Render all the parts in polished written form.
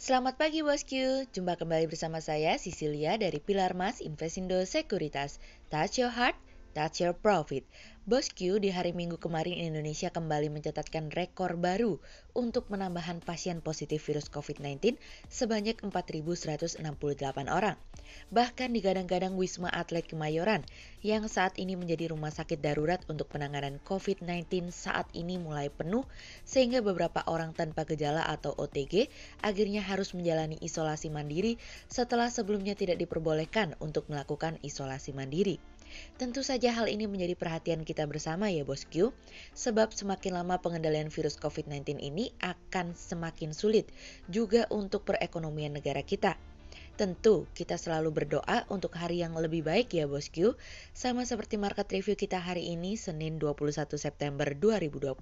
Selamat pagi bosku, jumpa kembali bersama saya Cecilia dari Pilar Mas Investindo Sekuritas. Touch your heart, touch your profit. Bosku, di hari Minggu kemarin Indonesia kembali mencatatkan rekor baru untuk penambahan pasien positif virus COVID-19 sebanyak 4.168 orang. Bahkan digadang-gadang Wisma Atlet Kemayoran yang saat ini menjadi rumah sakit darurat untuk penanganan COVID-19 saat ini mulai penuh sehingga beberapa orang tanpa gejala atau OTG akhirnya harus menjalani isolasi mandiri setelah sebelumnya tidak diperbolehkan untuk melakukan isolasi mandiri. Tentu saja hal ini menjadi perhatian kita bersama ya bosku, sebab semakin lama pengendalian virus COVID-19 ini akan semakin sulit juga untuk perekonomian negara kita. Tentu kita selalu berdoa untuk hari yang lebih baik ya bosku, sama seperti market review kita hari ini Senin 21 September 2020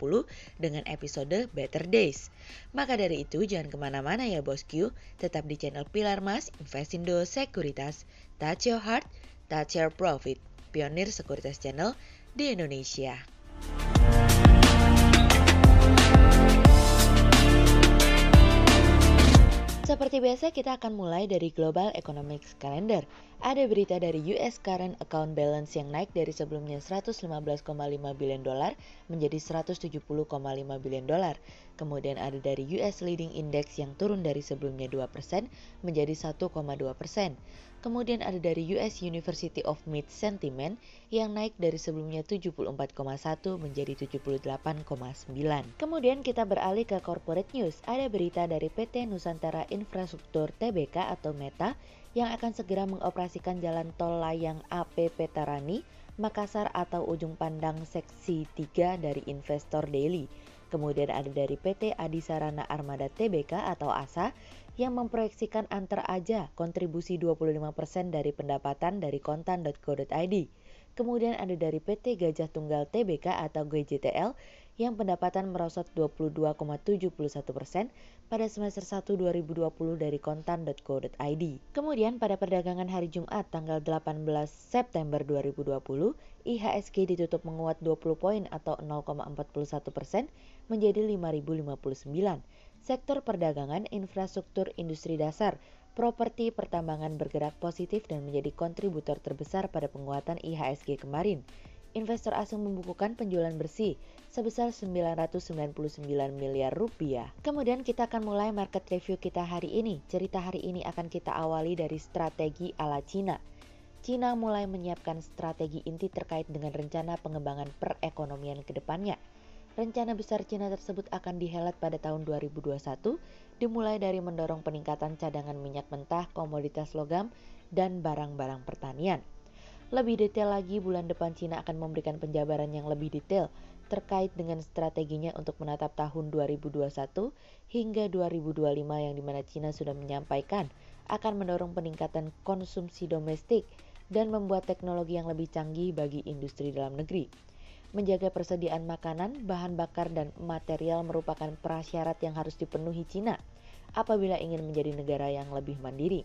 dengan episode Better Days. Maka dari itu jangan kemana-mana ya bosku, tetap di channel Pilar Mas Investindo Sekuritas. Touch your heart, touch your profit. Pionir Sekuritas Channel di Indonesia. Seperti biasa kita akan mulai dari Global Economics Calendar. Ada berita dari US Current Account Balance yang naik dari sebelumnya 115,5 billion dolar menjadi 170,5 billion dolar. Kemudian ada dari US Leading Index yang turun dari sebelumnya 2% menjadi 1,2%. Kemudian ada dari US University of Mid Sentiment yang naik dari sebelumnya 74,1 menjadi 78,9. Kemudian kita beralih ke corporate news. Ada berita dari PT Nusantara Infrastruktur Tbk atau Meta yang akan segera mengoperasikan jalan tol layang AP Petarani, Makassar atau ujung pandang seksi 3 dari Investor Daily. Kemudian ada dari PT Adisarana Armada Tbk atau ASA yang memproyeksikan antar aja kontribusi 25% dari pendapatan dari kontan.co.id. Kemudian ada dari PT Gajah Tunggal Tbk atau GJTL yang pendapatan merosot 22,71% pada semester 1 2020 dari kontan.co.id. Kemudian pada perdagangan hari Jumat tanggal 18 September 2020, IHSG ditutup menguat 20 poin atau 0,41% menjadi 5.059. Sektor perdagangan, infrastruktur, industri dasar, properti, pertambangan bergerak positif dan menjadi kontributor terbesar pada penguatan IHSG kemarin. Investor asing membukukan penjualan bersih sebesar 999 miliar rupiah. Kemudian kita akan mulai market review kita hari ini. Cerita hari ini akan kita awali dari strategi ala Cina. Cina mulai menyiapkan strategi inti terkait dengan rencana pengembangan perekonomian ke depannya. Rencana besar Cina tersebut akan dihelat pada tahun 2021, dimulai dari mendorong peningkatan cadangan minyak mentah, komoditas logam, dan barang-barang pertanian. Lebih detail lagi, bulan depan Cina akan memberikan penjabaran yang lebih detail terkait dengan strateginya untuk menatap tahun 2021 hingga 2025 yang dimana Cina sudah menyampaikan akan mendorong peningkatan konsumsi domestik dan membuat teknologi yang lebih canggih bagi industri dalam negeri. Menjaga persediaan makanan, bahan bakar, dan material merupakan prasyarat yang harus dipenuhi Cina apabila ingin menjadi negara yang lebih mandiri.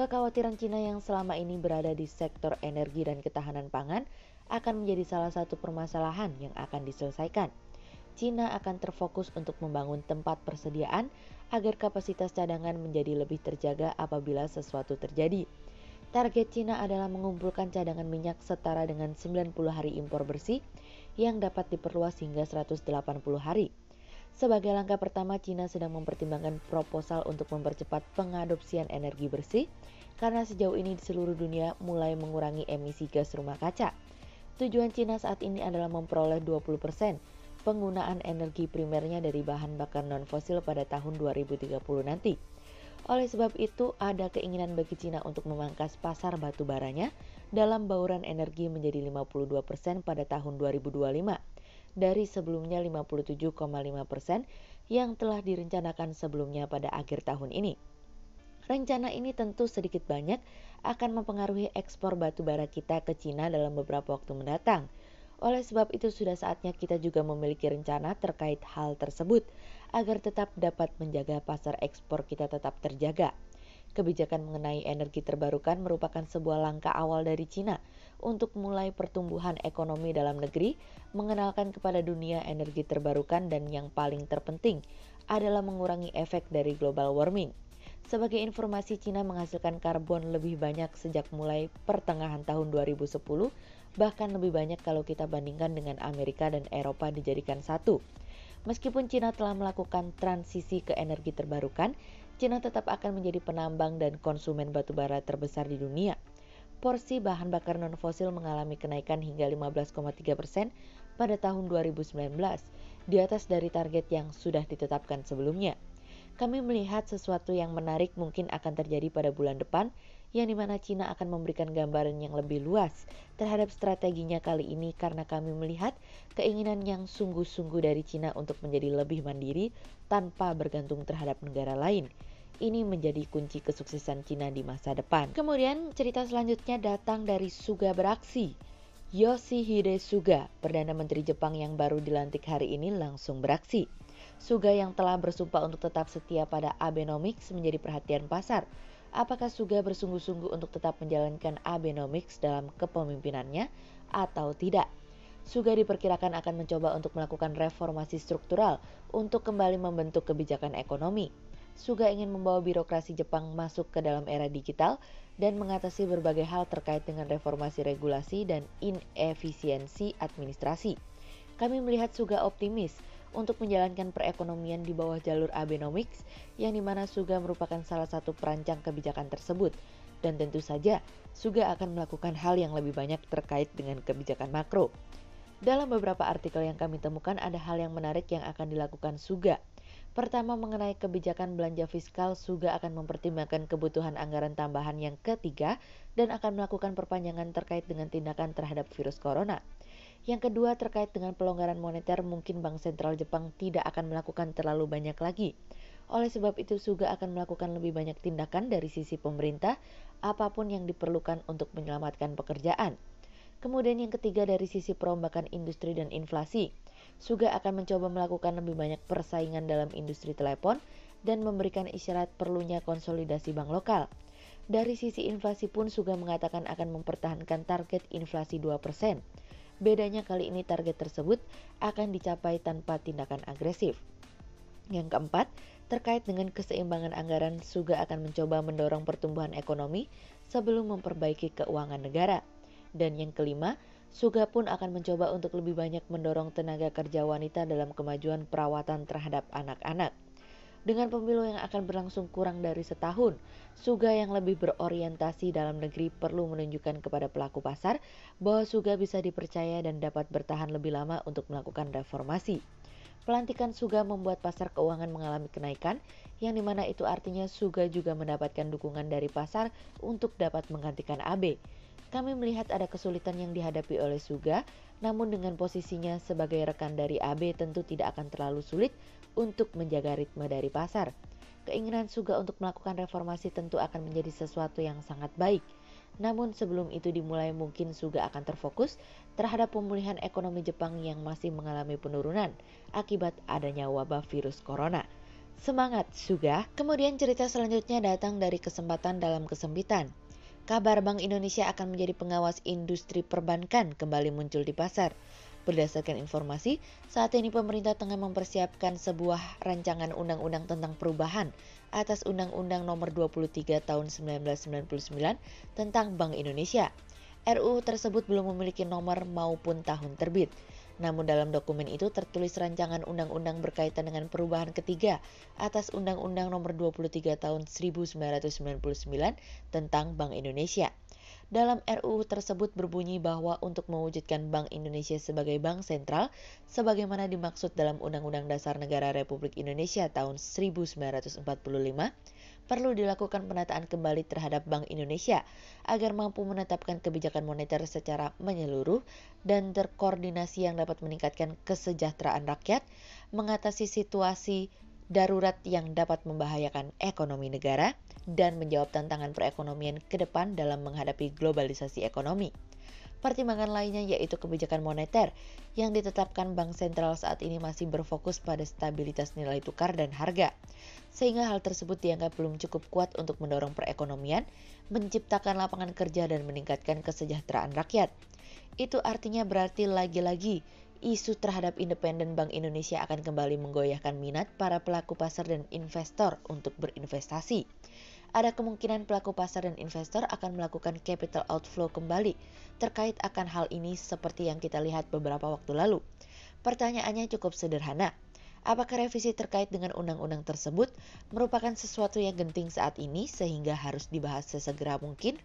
Kekhawatiran Cina yang selama ini berada di sektor energi dan ketahanan pangan akan menjadi salah satu permasalahan yang akan diselesaikan. Cina akan terfokus untuk membangun tempat persediaan agar kapasitas cadangan menjadi lebih terjaga apabila sesuatu terjadi. Target Cina adalah mengumpulkan cadangan minyak setara dengan 90 hari impor bersih yang dapat diperluas hingga 180 hari. Sebagai langkah pertama, Cina sedang mempertimbangkan proposal untuk mempercepat pengadopsian energi bersih karena sejauh ini di seluruh dunia mulai mengurangi emisi gas rumah kaca. Tujuan Cina saat ini adalah memperoleh 20% penggunaan energi primernya dari bahan bakar non-fosil pada tahun 2030 nanti. Oleh sebab itu, ada keinginan bagi Cina untuk memangkas pasar batu baranya dalam bauran energi menjadi 52% pada tahun 2025 dari sebelumnya 57,5% yang telah direncanakan sebelumnya pada akhir tahun ini. Rencana ini tentu sedikit banyak akan mempengaruhi ekspor batu bara kita ke Cina dalam beberapa waktu mendatang. Oleh sebab itu sudah saatnya kita juga memiliki rencana terkait hal tersebut agar tetap dapat menjaga pasar ekspor kita tetap terjaga. Kebijakan mengenai energi terbarukan merupakan sebuah langkah awal dari Cina untuk mulai pertumbuhan ekonomi dalam negeri, mengenalkan kepada dunia energi terbarukan dan yang paling terpenting adalah mengurangi efek dari global warming. Sebagai informasi, Cina menghasilkan karbon lebih banyak sejak mulai pertengahan tahun 2010, bahkan lebih banyak kalau kita bandingkan dengan Amerika dan Eropa dijadikan satu. Meskipun Cina telah melakukan transisi ke energi terbarukan, Cina tetap akan menjadi penambang dan konsumen batu bara terbesar di dunia. Porsi bahan bakar non-fosil mengalami kenaikan hingga 15,3% pada tahun 2019, di atas dari target yang sudah ditetapkan sebelumnya. Kami melihat sesuatu yang menarik mungkin akan terjadi pada bulan depan, yang dimana Cina akan memberikan gambaran yang lebih luas terhadap strateginya kali ini karena kami melihat keinginan yang sungguh-sungguh dari Cina untuk menjadi lebih mandiri tanpa bergantung terhadap negara lain. Ini menjadi kunci kesuksesan Cina di masa depan. Kemudian cerita selanjutnya datang dari Suga beraksi. Yoshihide Suga, Perdana Menteri Jepang yang baru dilantik hari ini, langsung beraksi. Suga yang telah bersumpah untuk tetap setia pada Abenomics menjadi perhatian pasar. Apakah Suga bersungguh-sungguh untuk tetap menjalankan Abenomics dalam kepemimpinannya atau tidak? Suga diperkirakan akan mencoba untuk melakukan reformasi struktural untuk kembali membentuk kebijakan ekonomi. Suga ingin membawa birokrasi Jepang masuk ke dalam era digital dan mengatasi berbagai hal terkait dengan reformasi regulasi dan inefisiensi administrasi. Kami melihat Suga optimis untuk menjalankan perekonomian di bawah jalur Abenomics, yang dimana Suga merupakan salah satu perancang kebijakan tersebut. Dan tentu saja, Suga akan melakukan hal yang lebih banyak terkait dengan kebijakan makro. Dalam beberapa artikel yang kami temukan, ada hal yang menarik yang akan dilakukan Suga. Pertama, mengenai kebijakan belanja fiskal, Suga akan mempertimbangkan kebutuhan anggaran tambahan yang ketiga dan akan melakukan perpanjangan terkait dengan tindakan terhadap virus corona. Yang kedua, terkait dengan pelonggaran moneter, mungkin Bank Sentral Jepang tidak akan melakukan terlalu banyak lagi. Oleh sebab itu, Suga akan melakukan lebih banyak tindakan dari sisi pemerintah, apapun yang diperlukan untuk menyelamatkan pekerjaan. Kemudian yang ketiga, dari sisi perombakan industri dan inflasi, Suga akan mencoba melakukan lebih banyak persaingan dalam industri telepon dan memberikan isyarat perlunya konsolidasi bank lokal. Dari sisi inflasi pun, Suga mengatakan akan mempertahankan target inflasi 2%. Bedanya kali ini target tersebut akan dicapai tanpa tindakan agresif. Yang keempat, terkait dengan keseimbangan anggaran, Suga akan mencoba mendorong pertumbuhan ekonomi sebelum memperbaiki keuangan negara. Dan yang kelima, Suga pun akan mencoba untuk lebih banyak mendorong tenaga kerja wanita dalam kemajuan perawatan terhadap anak-anak. Dengan pemilu yang akan berlangsung kurang dari setahun, Suga yang lebih berorientasi dalam negeri perlu menunjukkan kepada pelaku pasar bahwa Suga bisa dipercaya dan dapat bertahan lebih lama untuk melakukan reformasi. Pelantikan Suga membuat pasar keuangan mengalami kenaikan, yang dimana itu artinya Suga juga mendapatkan dukungan dari pasar untuk dapat menggantikan Abe. Kami melihat ada kesulitan yang dihadapi oleh Suga, namun dengan posisinya sebagai rekan dari Abe tentu tidak akan terlalu sulit untuk menjaga ritme dari pasar. Keinginan Suga untuk melakukan reformasi tentu akan menjadi sesuatu yang sangat baik. Namun sebelum itu dimulai, mungkin Suga akan terfokus terhadap pemulihan ekonomi Jepang yang masih mengalami penurunan akibat adanya wabah virus corona. Semangat Suga! Kemudian cerita selanjutnya datang dari kesempatan dalam kesempitan. Kabar Bank Indonesia akan menjadi pengawas industri perbankan kembali muncul di pasar. Berdasarkan informasi, saat ini pemerintah tengah mempersiapkan sebuah rancangan undang-undang tentang perubahan atas Undang-Undang Nomor 23 Tahun 1999 tentang Bank Indonesia. RUU tersebut belum memiliki nomor maupun tahun terbit. Namun dalam dokumen itu tertulis rancangan undang-undang berkaitan dengan perubahan ketiga atas Undang-Undang Nomor 23 Tahun 1999 tentang Bank Indonesia. Dalam RUU tersebut berbunyi bahwa untuk mewujudkan Bank Indonesia sebagai bank sentral, sebagaimana dimaksud dalam Undang-Undang Dasar Negara Republik Indonesia tahun 1945, perlu dilakukan penataan kembali terhadap Bank Indonesia agar mampu menetapkan kebijakan moneter secara menyeluruh dan terkoordinasi yang dapat meningkatkan kesejahteraan rakyat, mengatasi situasi darurat yang dapat membahayakan ekonomi negara, dan menjawab tantangan perekonomian ke depan dalam menghadapi globalisasi ekonomi. Pertimbangan lainnya yaitu kebijakan moneter yang ditetapkan Bank Sentral saat ini masih berfokus pada stabilitas nilai tukar dan harga, sehingga hal tersebut dianggap belum cukup kuat untuk mendorong perekonomian, menciptakan lapangan kerja dan meningkatkan kesejahteraan rakyat. Itu artinya berarti lagi-lagi isu terhadap independen Bank Indonesia akan kembali menggoyahkan minat para pelaku pasar dan investor untuk berinvestasi. Ada kemungkinan pelaku pasar dan investor akan melakukan capital outflow kembali terkait akan hal ini seperti yang kita lihat beberapa waktu lalu. Pertanyaannya cukup sederhana. Apakah revisi terkait dengan undang-undang tersebut merupakan sesuatu yang genting saat ini sehingga harus dibahas sesegera mungkin?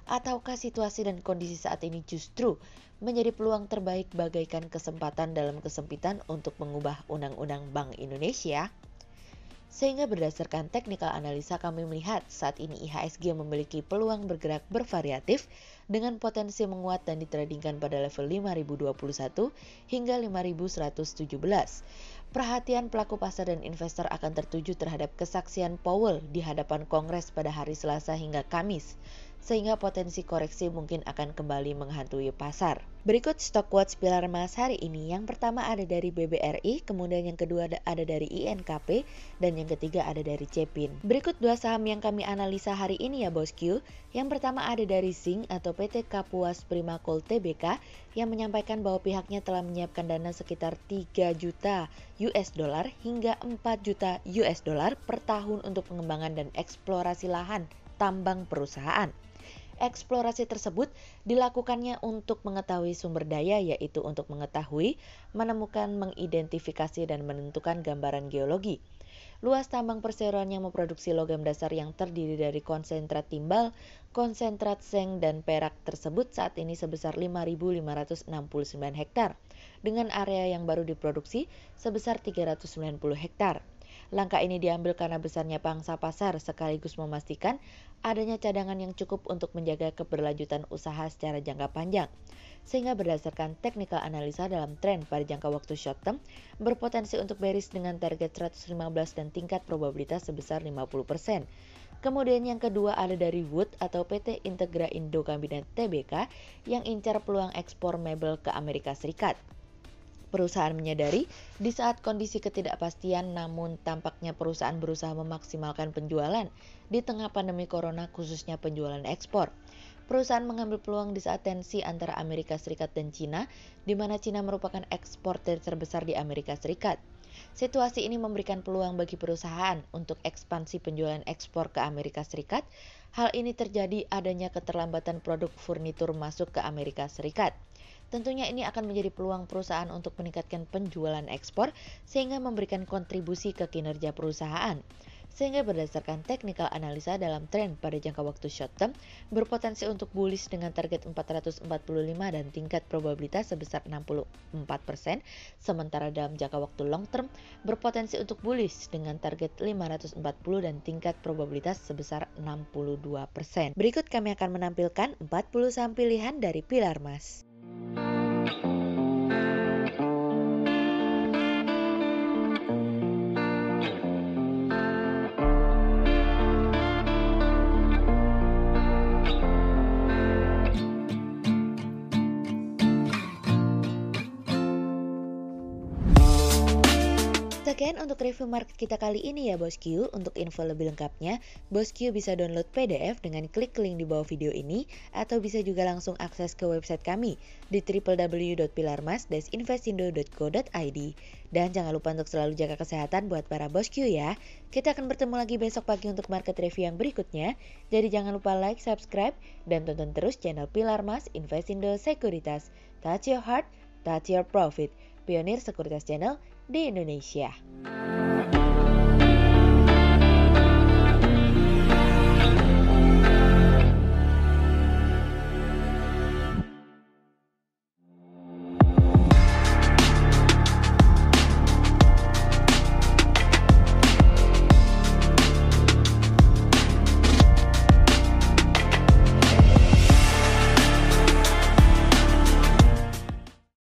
Ataukah situasi dan kondisi saat ini justru menjadi peluang terbaik bagaikan kesempatan dalam kesempitan untuk mengubah Undang-Undang Bank Indonesia? Sehingga berdasarkan technical analisa kami melihat saat ini IHSG memiliki peluang bergerak bervariatif dengan potensi menguat dan ditradingkan pada level 5021 hingga 5117. Perhatian pelaku pasar dan investor akan tertuju terhadap kesaksian Powell di hadapan Kongres pada hari Selasa hingga Kamis, sehingga potensi koreksi mungkin akan kembali menghantui pasar. Berikut Stock Watch pilar emas hari ini. Yang pertama ada dari BBRI, kemudian yang kedua ada dari INKP, dan yang ketiga ada dari Cepin. Berikut dua saham yang kami analisa hari ini ya bosku. Yang pertama ada dari Zinc atau PT Kapuas Primakol Tbk yang menyampaikan bahwa pihaknya telah menyiapkan dana sekitar 3 juta US dollar hingga 4 juta US dollar per tahun untuk pengembangan dan eksplorasi lahan tambang perusahaan. Eksplorasi tersebut dilakukannya untuk mengetahui sumber daya, yaitu untuk mengetahui, menemukan, mengidentifikasi, dan menentukan gambaran geologi. Luas tambang perseroan yang memproduksi logam dasar yang terdiri dari konsentrat timbal, konsentrat seng, dan perak tersebut saat ini sebesar 5.569 hektar, dengan area yang baru diproduksi sebesar 390 hektar. Langkah ini diambil karena besarnya pangsa pasar sekaligus memastikan adanya cadangan yang cukup untuk menjaga keberlanjutan usaha secara jangka panjang. Sehingga berdasarkan technical analisa dalam tren pada jangka waktu short term, berpotensi untuk bearish dengan target 115 dan tingkat probabilitas sebesar 50%. Kemudian yang kedua ada dari Wood atau PT Integra Indo Kabinet Tbk yang incar peluang ekspor mebel ke Amerika Serikat. Perusahaan menyadari di saat kondisi ketidakpastian, namun tampaknya perusahaan berusaha memaksimalkan penjualan di tengah pandemi corona, khususnya penjualan ekspor. Perusahaan mengambil peluang di saat tensi antara Amerika Serikat dan Cina, di mana Cina merupakan eksportir terbesar di Amerika Serikat. Situasi ini memberikan peluang bagi perusahaan untuk ekspansi penjualan ekspor ke Amerika Serikat. Hal ini terjadi adanya keterlambatan produk furnitur masuk ke Amerika Serikat. Tentunya ini akan menjadi peluang perusahaan untuk meningkatkan penjualan ekspor sehingga memberikan kontribusi ke kinerja perusahaan. Sehingga berdasarkan technical analisa dalam tren pada jangka waktu short term, berpotensi untuk bullish dengan target 445 dan tingkat probabilitas sebesar 64%, sementara dalam jangka waktu long term, berpotensi untuk bullish dengan target 540 dan tingkat probabilitas sebesar 62%. Berikut kami akan menampilkan 40 saham pilihan dari pilar emas. Sekian untuk review market kita kali ini ya bosku. Untuk info lebih lengkapnya, bosku bisa download PDF dengan klik link di bawah video ini, atau bisa juga langsung akses ke website kami di www.pilarmas-investindo.co.id. Dan jangan lupa untuk selalu jaga kesehatan buat para bosku ya. Kita akan bertemu lagi besok pagi untuk market review yang berikutnya. Jadi jangan lupa like, subscribe, dan tonton terus channel Pilar Mas Investindo Sekuritas. Touch your heart, touch your profit. Pionir Sekuritas Channel di Indonesia.